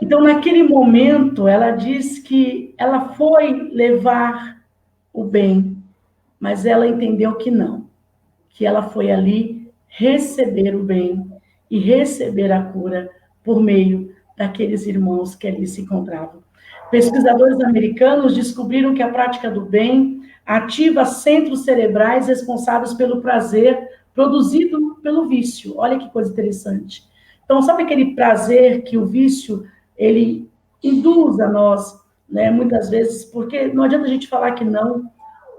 Então, naquele momento, ela diz que ela foi levar o bem, mas ela entendeu que não, que ela foi ali receber o bem e receber a cura por meio daqueles irmãos que ali se encontravam. Pesquisadores americanos descobriram que a prática do bem ativa centros cerebrais responsáveis pelo prazer produzido pelo vício. Olha que coisa interessante. Então, sabe aquele prazer que o vício, ele induz a nós, né, muitas vezes, porque não adianta a gente falar que não,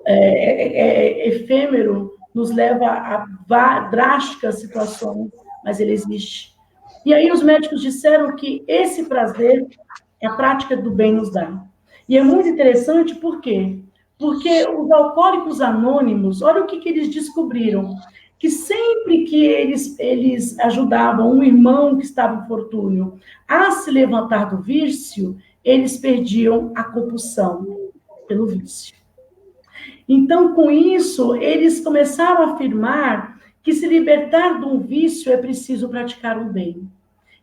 efêmero, nos leva a drásticas situações, mas ele existe. E aí os médicos disseram que esse prazer é a prática do bem nos dá. E é muito interessante, por quê? Porque os alcoólicos anônimos, olha o que eles descobriram, que sempre que eles ajudavam um irmão que estava em infortúnio a se levantar do vício, eles perdiam a compulsão pelo vício. Então, com isso, eles começaram a afirmar que se libertar de um vício é preciso praticar o bem.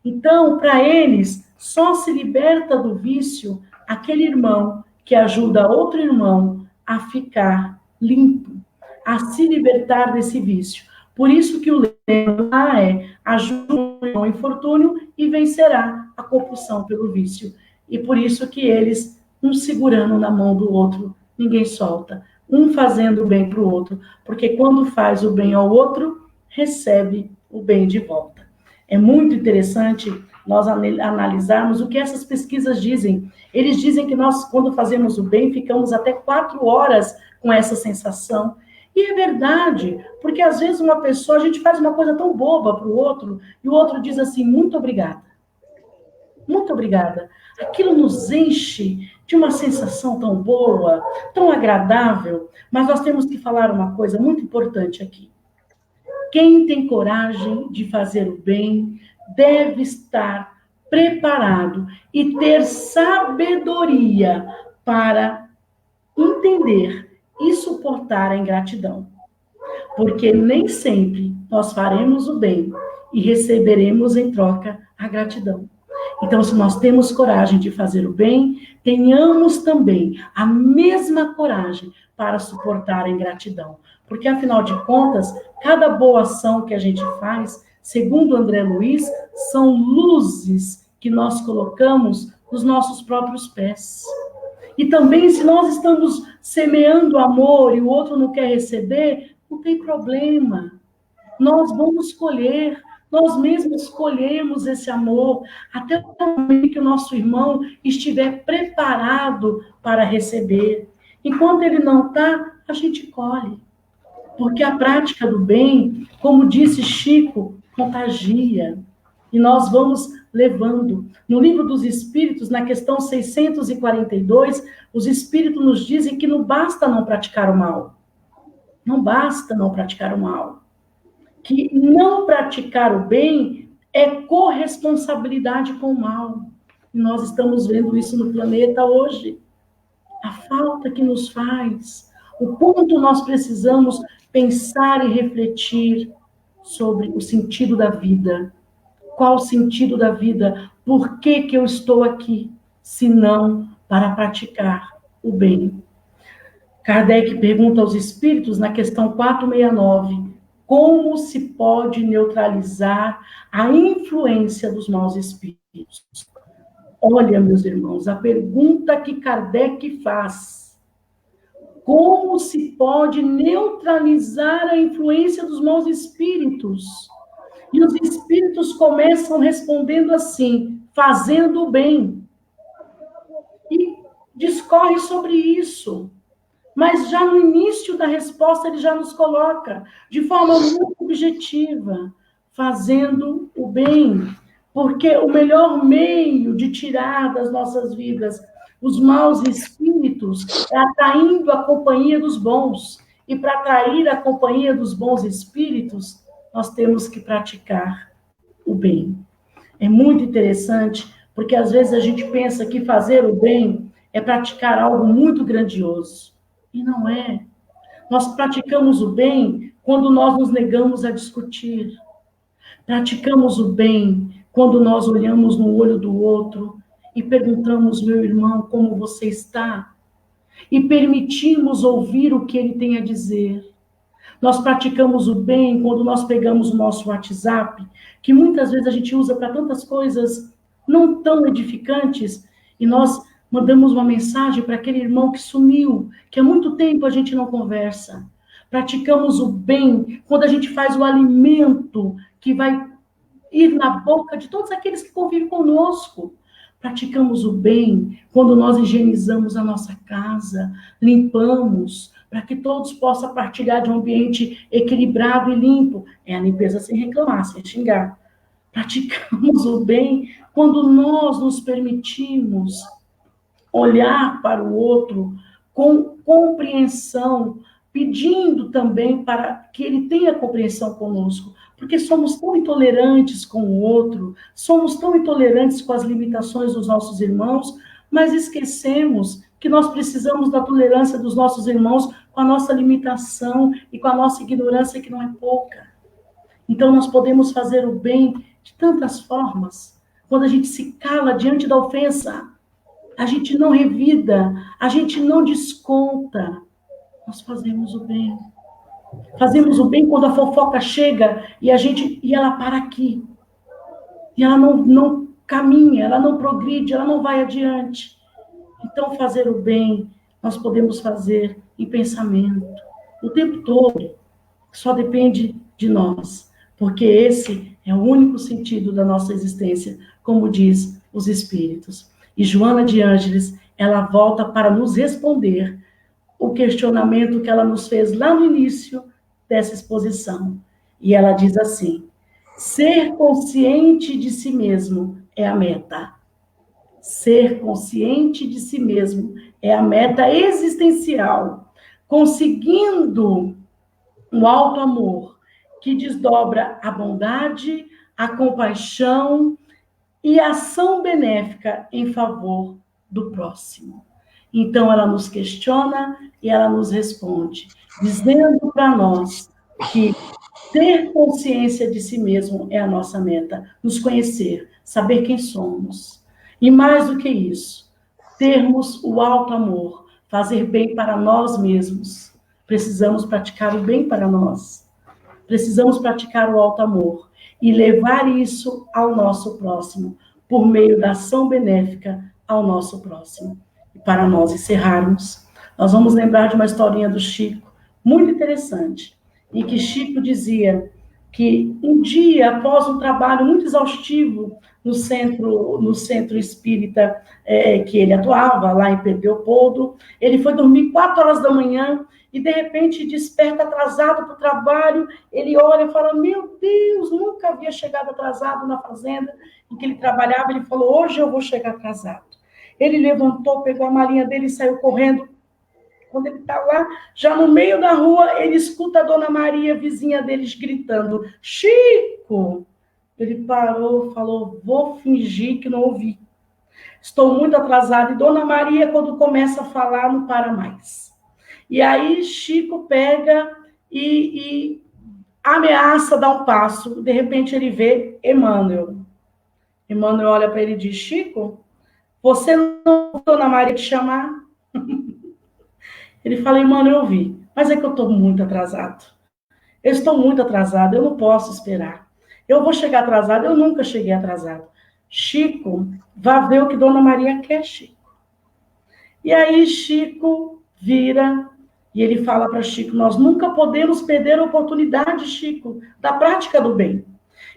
Então, para eles, só se liberta do vício aquele irmão que ajuda outro irmão a ficar limpo, a se libertar desse vício. Por isso que o lema é ajuda o irmão em infortúnio e vencerá a compulsão pelo vício. E por isso que eles, um segurando na mão do outro, ninguém solta. Um fazendo o bem para o outro, porque quando faz o bem ao outro, recebe o bem de volta. É muito interessante nós analisarmos o que essas pesquisas dizem. Eles dizem que nós, quando fazemos o bem, ficamos até 4 horas com essa sensação. E é verdade, porque às vezes uma pessoa, a gente faz uma coisa tão boba para o outro, e o outro diz assim, muito obrigada. Muito obrigada. Aquilo nos enche de uma sensação tão boa, tão agradável, mas nós temos que falar uma coisa muito importante aqui. Quem tem coragem de fazer o bem deve estar preparado e ter sabedoria para entender e suportar a ingratidão. Porque nem sempre nós faremos o bem e receberemos em troca a gratidão. Então, se nós temos coragem de fazer o bem, tenhamos também a mesma coragem para suportar a ingratidão. Porque, afinal de contas, cada boa ação que a gente faz, segundo André Luiz, são luzes que nós colocamos nos nossos próprios pés. E também, se nós estamos semeando amor e o outro não quer receber, não tem problema. Nós vamos colher. Nós mesmos escolhemos esse amor até o momento que o nosso irmão estiver preparado para receber. Enquanto ele não está, a gente colhe. Porque a prática do bem, como disse Chico, contagia. E nós vamos levando. No Livro dos Espíritos, na questão 642, os Espíritos nos dizem que não basta não praticar o mal. Não basta não praticar o mal. Que não praticar o bem é corresponsabilidade com o mal. E nós estamos vendo isso no planeta hoje. A falta que nos faz, o quanto nós precisamos pensar e refletir sobre o sentido da vida. Qual o sentido da vida? Por que eu estou aqui? Se não para praticar o bem. Kardec pergunta aos espíritos, na questão 469, como se pode neutralizar a influência dos maus espíritos? Olha, meus irmãos, a pergunta que Kardec faz: como se pode neutralizar a influência dos maus espíritos? E os espíritos começam respondendo assim: fazendo o bem. E discorre sobre isso. Mas já no início da resposta, ele já nos coloca, de forma muito objetiva, fazendo o bem. Porque o melhor meio de tirar das nossas vidas os maus espíritos é atraindo a companhia dos bons. E para atrair a companhia dos bons espíritos, nós temos que praticar o bem. É muito interessante, porque às vezes a gente pensa que fazer o bem é praticar algo muito grandioso. E não é. Nós praticamos o bem quando nós nos negamos a discutir. Praticamos o bem quando nós olhamos no olho do outro e perguntamos, meu irmão, como você está? E permitimos ouvir o que ele tem a dizer. Nós praticamos o bem quando nós pegamos o nosso WhatsApp, que muitas vezes a gente usa para tantas coisas não tão edificantes, e nós mandamos uma mensagem para aquele irmão que sumiu, que há muito tempo a gente não conversa. Praticamos o bem quando a gente faz o alimento que vai ir na boca de todos aqueles que convivem conosco. Praticamos o bem quando nós higienizamos a nossa casa, limpamos, para que todos possam partilhar de um ambiente equilibrado e limpo. É a limpeza sem reclamar, sem xingar. Praticamos o bem quando nós nos permitimos olhar para o outro com compreensão, pedindo também para que ele tenha compreensão conosco, porque somos tão intolerantes com o outro, somos tão intolerantes com as limitações dos nossos irmãos, mas esquecemos que nós precisamos da tolerância dos nossos irmãos com a nossa limitação e com a nossa ignorância, que não é pouca. Então, nós podemos fazer o bem de tantas formas. Quando a gente se cala diante da ofensa, a gente não revida, a gente não desconta, nós fazemos o bem. Fazemos o bem quando a fofoca chega e ela para aqui. E ela não caminha, ela não progride, ela não vai adiante. Então, fazer o bem, nós podemos fazer em pensamento, o tempo todo. Só depende de nós, porque esse é o único sentido da nossa existência, como diz os Espíritos. E Joana de Ângeles, ela volta para nos responder o questionamento que ela nos fez lá no início dessa exposição. E ela diz assim: ser consciente de si mesmo é a meta. Ser consciente de si mesmo é a meta existencial. Conseguindo o alto amor, que desdobra a bondade, a compaixão e a ação benéfica em favor do próximo. Então, ela nos questiona e ela nos responde, dizendo para nós que ter consciência de si mesmo é a nossa meta, nos conhecer, saber quem somos. E mais do que isso, termos o alto amor, fazer bem para nós mesmos. Precisamos praticar o bem para nós. Precisamos praticar o alto amor e levar isso ao nosso próximo, por meio da ação benéfica ao nosso próximo. E para nós encerrarmos, nós vamos lembrar de uma historinha do Chico, muito interessante, em que Chico dizia que um dia, após um trabalho muito exaustivo no centro espírita que ele atuava, lá em Pedro Leopoldo, ele foi dormir 4 horas da manhã e, de repente, desperta atrasado para o trabalho. Ele olha e fala: meu Deus, nunca havia chegado atrasado na fazenda em que ele trabalhava. Ele falou: hoje eu vou chegar atrasado. Ele levantou, pegou a malinha dele e saiu correndo. Quando ele está lá, já no meio da rua, ele escuta a Dona Maria, vizinha deles, gritando: Chico! Ele parou, falou: vou fingir que não ouvi. Estou muito atrasado. E Dona Maria, quando começa a falar, não para mais. E aí Chico pega e ameaça dar um passo. De repente ele vê Emmanuel. Emmanuel olha para ele e diz: Chico, você não, Dona Maria, te chamar? Ele fala, mano, eu vi, mas é que eu estou muito atrasado. Eu estou muito atrasado, eu não posso esperar. Eu vou chegar atrasado, eu nunca cheguei atrasado. Chico, vá ver o que Dona Maria quer, Chico. E aí Chico vira e ele fala para Chico, nós nunca podemos perder a oportunidade, Chico, da prática do bem.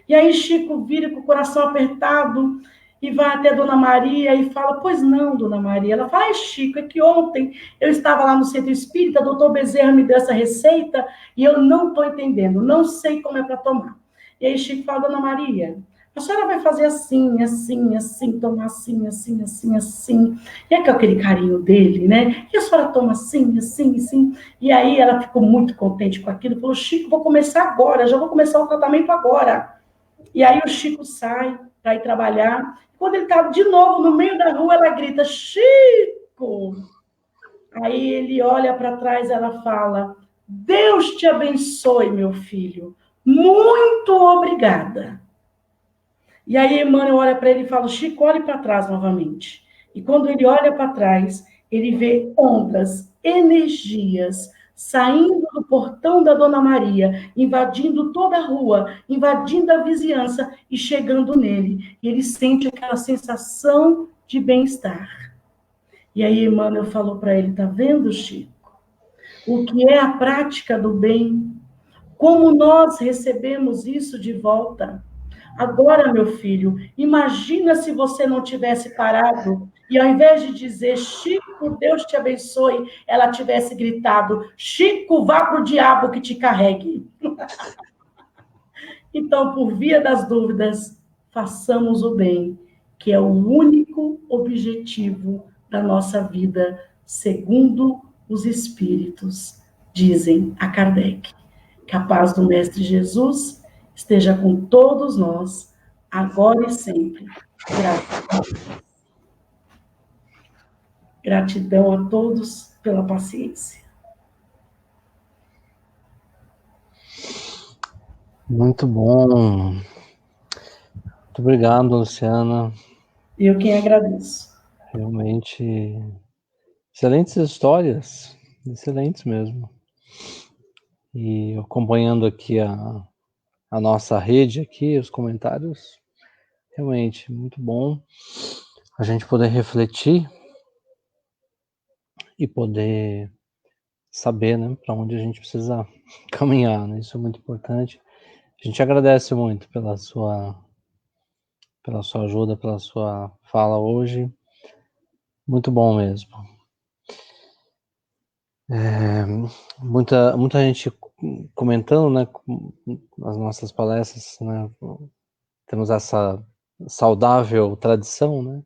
E aí Chico vira com o coração apertado e vai até Dona Maria e fala, pois não, Dona Maria. Ela fala, Chico, é que ontem eu estava lá no centro espírita, doutor Bezerra me deu essa receita e eu não estou entendendo, não sei como é para tomar. E aí Chico fala, Dona Maria, a senhora vai fazer assim, assim, assim, tomar assim, assim, assim, assim. E é com aquele carinho dele, né? E a senhora toma assim, assim, assim. E aí ela ficou muito contente com aquilo, falou, Chico, vou começar agora, já vou começar o tratamento agora. E aí o Chico sai para ir trabalhar. Quando ele está de novo no meio da rua, ela grita, Chico! Aí ele olha para trás, ela fala, Deus te abençoe, meu filho. Muito obrigada. E aí Emmanuel olha para ele e fala, Chico, olhe para trás novamente. E quando ele olha para trás, ele vê ondas, energias, saindo do portão da Dona Maria, invadindo toda a rua, invadindo a vizinhança e chegando nele. E ele sente aquela sensação de bem-estar. E aí Emmanuel falou para ele, tá vendo, Chico? O que é a prática do bem? Como nós recebemos isso de volta? Agora, meu filho, imagina se você não tivesse parado e ao invés de dizer, Chico, Deus te abençoe, ela tivesse gritado, Chico, vá para o diabo que te carregue. Então, por via das dúvidas, façamos o bem, que é o único objetivo da nossa vida, segundo os Espíritos, dizem a Kardec. Que a paz do Mestre Jesus esteja com todos nós, agora e sempre. Gratidão a todos pela paciência. Muito bom. Muito obrigado, Luciana. Eu quem agradeço. Realmente, excelentes histórias. Excelentes mesmo. E acompanhando aqui a nossa rede aqui, os comentários, realmente muito bom a gente poder refletir e poder saber, né, para onde a gente precisa caminhar, né? Isso é muito importante. A gente agradece muito pela sua ajuda, pela sua fala hoje. Muito bom mesmo. Muita gente comentando, né, as nossas palestras, né, temos essa saudável tradição, né?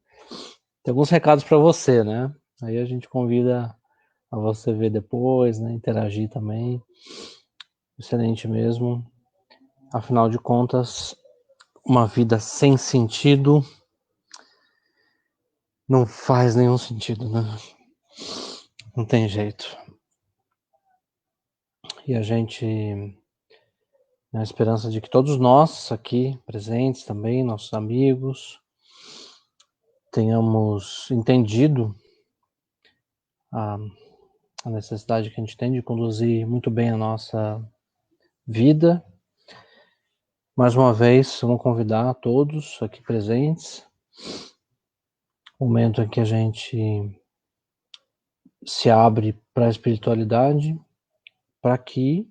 Tem alguns recados para você, né? Aí a gente convida a você ver depois, né? Interagir também. Excelente mesmo. Afinal de contas, uma vida sem sentido não faz nenhum sentido, né? Não tem jeito. E a gente, na esperança de que todos nós aqui presentes também, nossos amigos, tenhamos entendido a necessidade que a gente tem de conduzir muito bem a nossa vida. Mais uma vez, vamos convidar a todos aqui presentes, momento em que a gente se abre para a espiritualidade, para que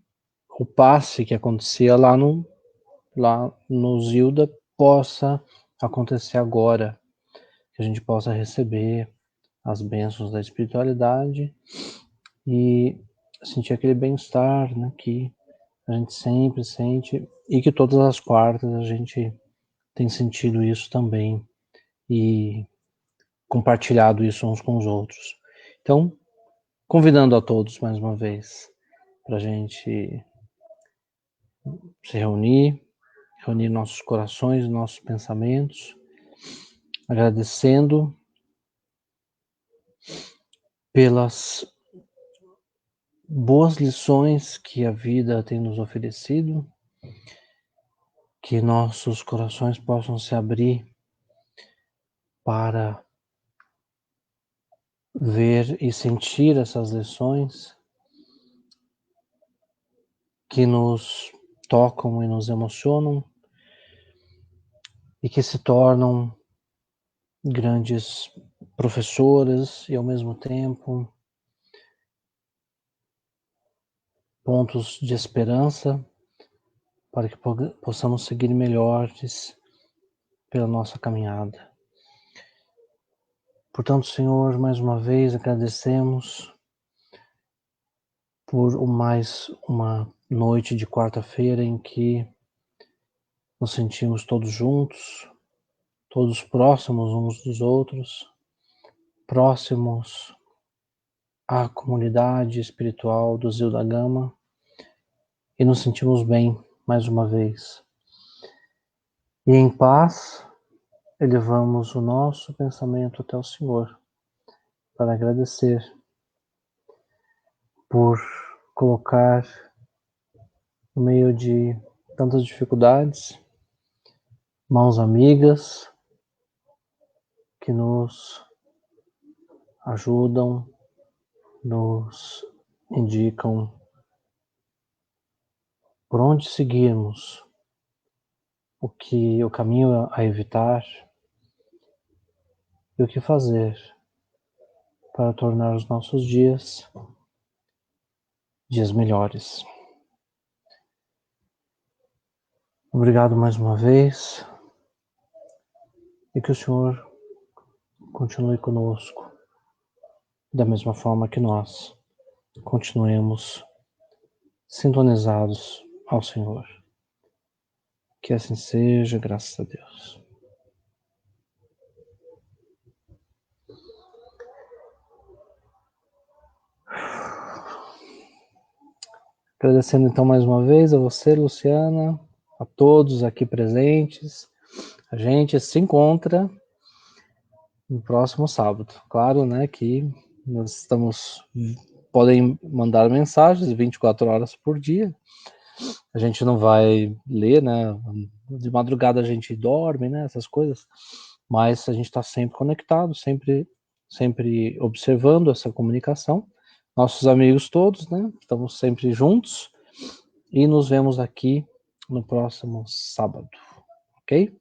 o passe que acontecia lá no Zilda possa acontecer agora, que a gente possa receber as bênçãos da espiritualidade e sentir aquele bem-estar, né, que a gente sempre sente e que todas as quartas a gente tem sentido isso também e compartilhado isso uns com os outros. Então, convidando a todos mais uma vez para a gente se reunir nossos corações, nossos pensamentos, agradecendo pelas boas lições que a vida tem nos oferecido, que nossos corações possam se abrir para ver e sentir essas lições que nos tocam e nos emocionam e que se tornam grandes professoras e ao mesmo tempo pontos de esperança para que possamos seguir melhores pela nossa caminhada. Portanto, Senhor, mais uma vez agradecemos por mais uma noite de quarta-feira em que nos sentimos todos juntos, todos próximos uns dos outros, próximos à comunidade espiritual do Zio da Gama, e nos sentimos bem mais uma vez. E em paz, elevamos o nosso pensamento até o Senhor para agradecer por colocar no meio de tantas dificuldades mãos amigas que nos ajudam, nos indicam por onde seguirmos, o caminho a evitar e o que fazer para tornar os nossos dias melhores. Obrigado mais uma vez e que o Senhor continue conosco da mesma forma que nós continuemos sintonizados ao Senhor. Que assim seja, graças a Deus. Agradecendo então mais uma vez a você, Luciana, a todos aqui presentes. A gente se encontra no próximo sábado. Claro, né, que nós podem mandar mensagens 24 horas por dia. A gente não vai ler, né? De madrugada a gente dorme, né? Essas coisas. Mas a gente está sempre conectado, sempre observando essa comunicação. Nossos amigos todos, né? Estamos sempre juntos e nos vemos aqui no próximo sábado, ok?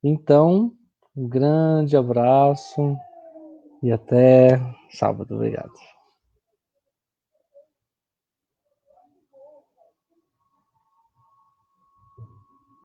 Então, um grande abraço e até sábado. Obrigado.